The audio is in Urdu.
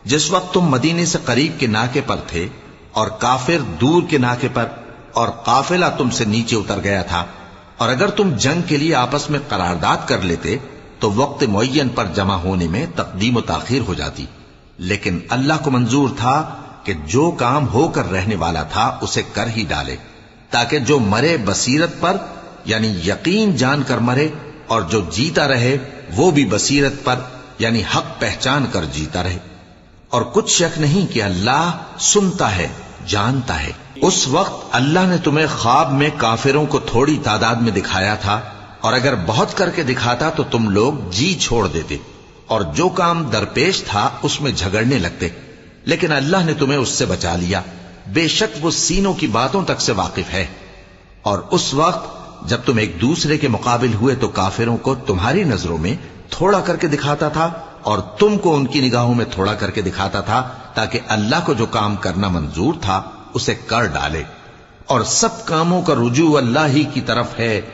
جس وقت تم مدینے سے قریب کے ناکے پر تھے اور کافر دور کے ناکے پر، اور قافلہ تم سے نیچے اتر گیا تھا، اور اگر تم جنگ کے لیے آپس میں قرارداد کر لیتے تو وقت معین پر جمع ہونے میں تقدیم و تاخیر ہو جاتی، لیکن اللہ کو منظور تھا کہ جو کام ہو کر رہنے والا تھا اسے کر ہی ڈالے، تاکہ جو مرے بصیرت پر یعنی یقین جان کر مرے، اور جو جیتا رہے وہ بھی بصیرت پر یعنی حق پہچان کر جیتا رہے۔ اور کچھ شک نہیں کہ اللہ سنتا ہے، جانتا ہے۔ اس وقت اللہ نے تمہیں خواب میں کافروں کو تھوڑی تعداد میں دکھایا تھا، اور اگر بہت کر کے دکھاتا تو تم لوگ جی چھوڑ دیتے اور جو کام درپیش تھا اس میں جھگڑنے لگتے، لیکن اللہ نے تمہیں اس سے بچا لیا، بے شک وہ سینوں کی باتوں تک سے واقف ہے۔ اور اس وقت جب تم ایک دوسرے کے مقابل ہوئے تو کافروں کو تمہاری نظروں میں تھوڑا کر کے دکھاتا تھا اور تم کو ان کی نگاہوں میں تھوڑا کر کے دکھاتا تھا، تاکہ اللہ کو جو کام کرنا منظور تھا اسے کر ڈالے، اور سب کاموں کا رجوع اللہ ہی کی طرف ہے۔